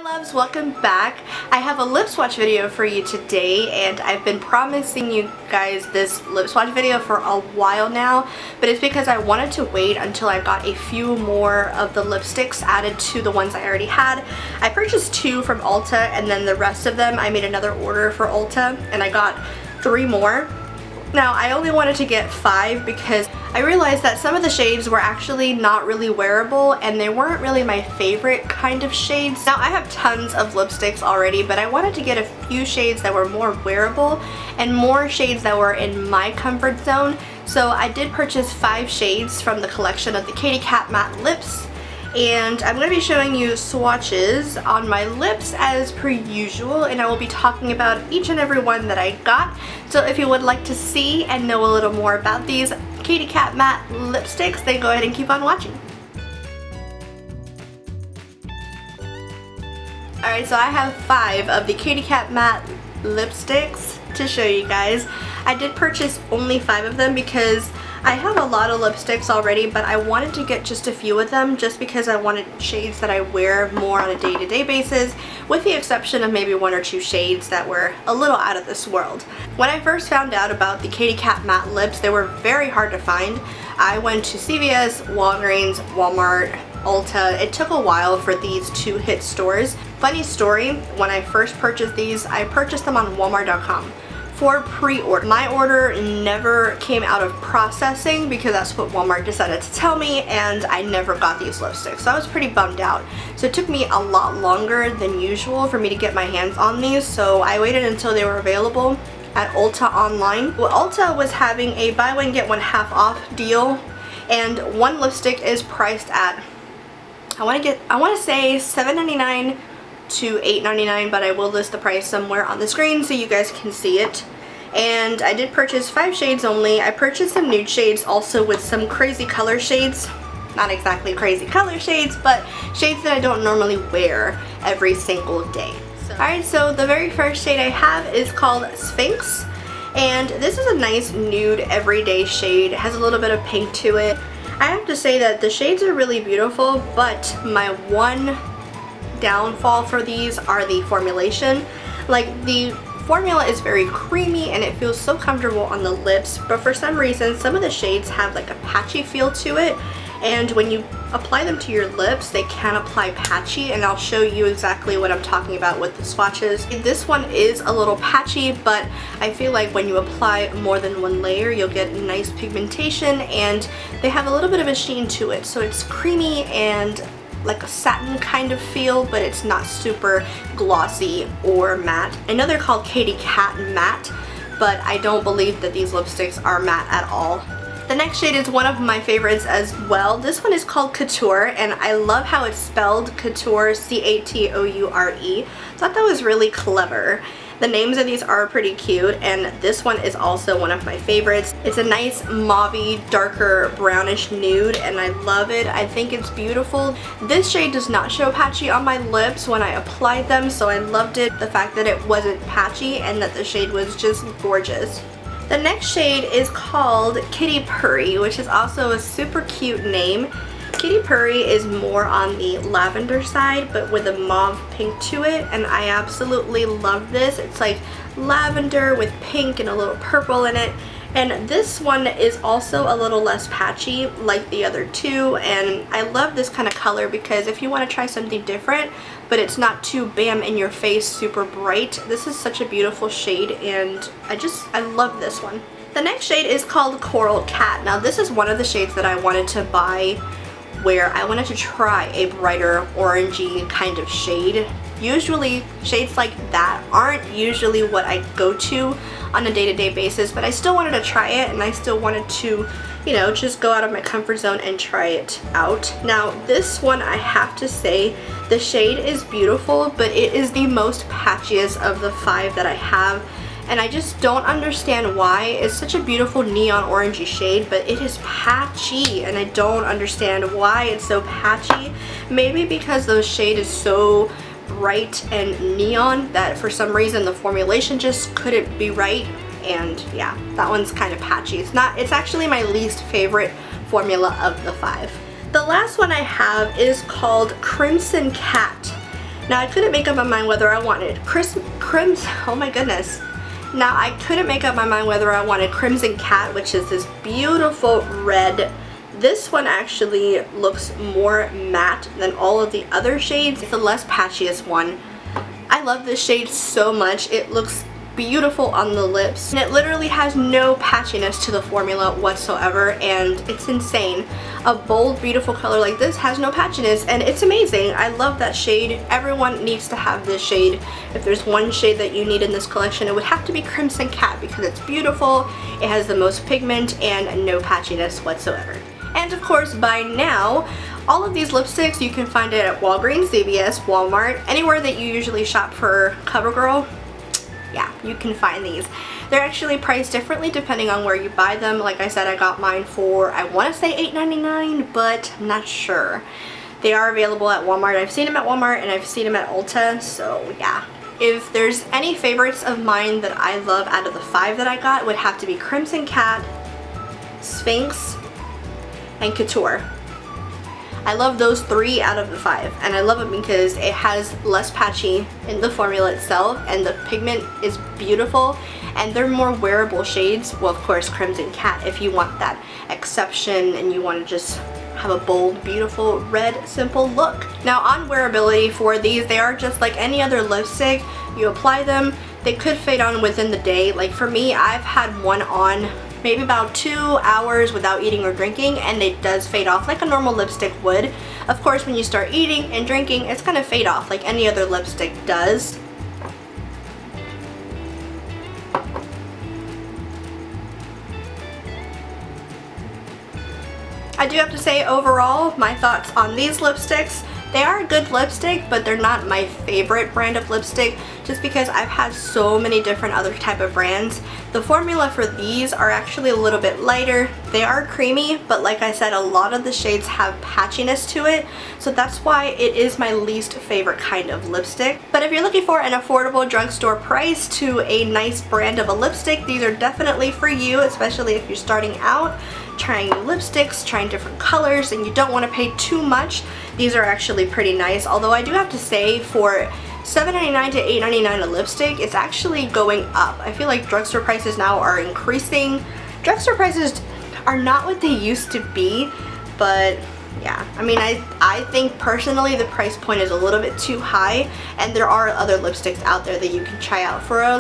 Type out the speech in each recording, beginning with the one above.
loves, welcome back. I have a lip swatch video for you today, and I've been promising you guys this lip swatch video for a while now, but it's because I wanted to wait until I got a few more of the lipsticks added to the ones I already had. I purchased 2 from Ulta, and then the rest of them I made another order for Ulta, and I got 3 more. Now, I only wanted to get 5 because I realized that some of the shades were actually not really wearable and they weren't really my favorite kind of shades. Now, I have tons of lipsticks already, but I wanted to get a few shades that were more wearable and more shades that were in my comfort zone. So I did purchase 5 shades from the collection of the Katy Matte Lips. And I'm going to be showing you swatches on my lips as per usual, and I will be talking about each and every one that I got. So if you would like to see and know a little more about these Katy Matte lipsticks, then go ahead and keep on watching. Alright, so I have 5 of the Katy Matte lipsticks to show you guys. I did purchase only 5 of them because I have a lot of lipsticks already, but I wanted to get just a few of them just because I wanted shades that I wear more on a day-to-day basis, with the exception of maybe 1 or 2 shades that were a little out of this world. When I first found out about the Katy Matte lips, they were very hard to find. I went to CVS, Walgreens, Walmart, Ulta. It took a while for these to hit stores. Funny story, when I first purchased these, I purchased them on Walmart.com. for pre-order. My order never came out of processing because that's what Walmart decided to tell me, and I never got these lipsticks, so I was pretty bummed out. So it took me a lot longer than usual for me to get my hands on these, so I waited until they were available at Ulta online. Well, Ulta was having a buy one get one half off deal, and one lipstick is priced at I want to say $7.99 to $8.99, but I will list the price somewhere on the screen so you guys can see it. And I did purchase 5 shades only. I purchased some nude shades also with some crazy color shades. Not exactly crazy color shades, but shades that I don't normally wear every single day. Alright, so the very first shade I have is called Spynx, and this is a nice nude everyday shade. It has a little bit of pink to it. I have to say that the shades are really beautiful, but my one downfall for these are the formulation. Like, the formula is very creamy and it feels so comfortable on the lips, but for some reason some of the shades have like a patchy feel to it, and when you apply them to your lips they can apply patchy, and I'll show you exactly what I'm talking about with the swatches. This one is a little patchy, but I feel like when you apply more than one layer you'll get nice pigmentation, and they have a little bit of a sheen to it, so it's creamy and like a satin kind of feel, but it's not super glossy or matte. I know they're called Katy Matte, but I don't believe that these lipsticks are matte at all. The next shade is one of my favorites as well. This one is called Catoure, and I love how it's spelled Catoure, C-A-T-O-U-R-E. Thought that was really clever. The names of these are pretty cute, and this one is also one of my favorites. It's a nice mauve-y, darker brownish nude, and I love it. I think it's beautiful. This shade does not show patchy on my lips when I applied them, so I loved it, the fact that it wasn't patchy and that the shade was just gorgeous. The next shade is called Kitty Purry, which is also a super cute name. Kitty Purry is more on the lavender side, but with a mauve pink to it, and I absolutely love this. It's like lavender with pink and a little purple in it, and this one is also a little less patchy like the other 2, and I love this kind of color because if you want to try something different but it's not too bam in your face super bright, this is such a beautiful shade, and I love this one. The next shade is called Coral Cat. Now this is one of the shades that I wanted to buy where I wanted to try a brighter orangey kind of shade. Usually shades like that aren't usually what I go to on a day-to-day basis, but I still wanted to try it, and I still wanted to, you know, just go out of my comfort zone and try it out. Now this one, I have to say, the shade is beautiful, but it is the most patchiest of the 5 that I have, and I just don't understand why. It's such a beautiful neon orangey shade, but it is patchy, and I don't understand why it's so patchy. Maybe because the shade is so bright and neon that for some reason the formulation just couldn't be right, and yeah, that one's kind of patchy. It's actually my least favorite formula of the 5. The last one I have is called Crimson Cat, Now I couldn't make up my mind whether I wanted crimson, oh my goodness. Now I couldn't make up my mind whether I wanted Crimson Cat, which is this beautiful red. This one actually looks more matte than all of the other shades. It's the less patchiest one. I love this shade so much. It looks beautiful on the lips, and it literally has no patchiness to the formula whatsoever, and it's insane. A bold, beautiful color like this has no patchiness, and it's amazing. I love that shade. Everyone needs to have this shade. If there's one shade that you need in this collection, it would have to be Crimson Cat, because it's beautiful, it has the most pigment, and no patchiness whatsoever. And of course, by now, all of these lipsticks you can find it at Walgreens, CVS, Walmart, anywhere that you usually shop for CoverGirl. Yeah, you can find these. They're actually priced differently depending on where you buy them. Like I said, I got mine for, I want to say $8.99, but I'm not sure. They are available at Walmart. I've seen them at Walmart and I've seen them at Ulta, so yeah. If there's any favorites of mine that I love out of the 5 that I got, it would have to be Crimson Cat, Spynx, and Catoure. I love those 3 out of the 5, and I love it because it has less patchy in the formula itself, and the pigment is beautiful, and they're more wearable shades. Well, of course, Crimson Cat if you want that exception and you want to just have a bold, beautiful, red, simple look. Now on wearability for these, they are just like any other lipstick. You apply them, they could fade on within the day. Like for me, I've had one on maybe about 2 hours without eating or drinking, and it does fade off like a normal lipstick would. Of course, when you start eating and drinking, it's gonna fade off like any other lipstick does. I do have to say, overall, my thoughts on these lipsticks, they are a good lipstick, but they're not my favorite brand of lipstick, just because I've had so many different other type of brands. The formula for these are actually a little bit lighter. They are creamy, but like I said, a lot of the shades have patchiness to it, so that's why it is my least favorite kind of lipstick. But if you're looking for an affordable drugstore price to a nice brand of a lipstick, these are definitely for you, especially if you're starting out, trying new lipsticks, trying different colors, and you don't want to pay too much. These are actually pretty nice, although I do have to say, for $7.99 to $8.99 a lipstick, it's actually going up. I feel like drugstore prices now are increasing. Drugstore prices are not what they used to be, but yeah, I mean, I think personally the price point is a little bit too high, and there are other lipsticks out there that you can try out for a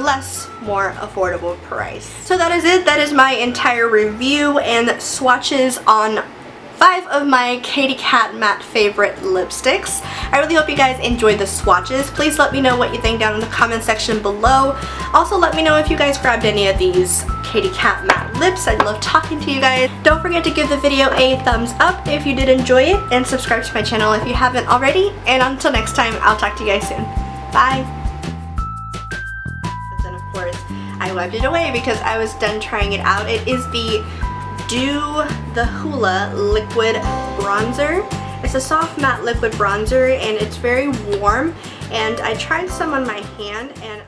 more affordable price. So that is it. That is my entire review and swatches on 5 of my Katy Kat matte favorite lipsticks. I really hope you guys enjoyed the swatches. Please let me know what you think down in the comment section below. Also, let me know if you guys grabbed any of these Katy Kat matte lips. I love talking to you guys. Don't forget to give the video a thumbs up if you did enjoy it, and subscribe to my channel if you haven't already. And until next time, I'll talk to you guys soon. Bye! But then of course, I wiped it away because I was done trying it out. It is the Do the Hula liquid bronzer. It's a soft matte liquid bronzer, and it's very warm, and I tried some on my hand, and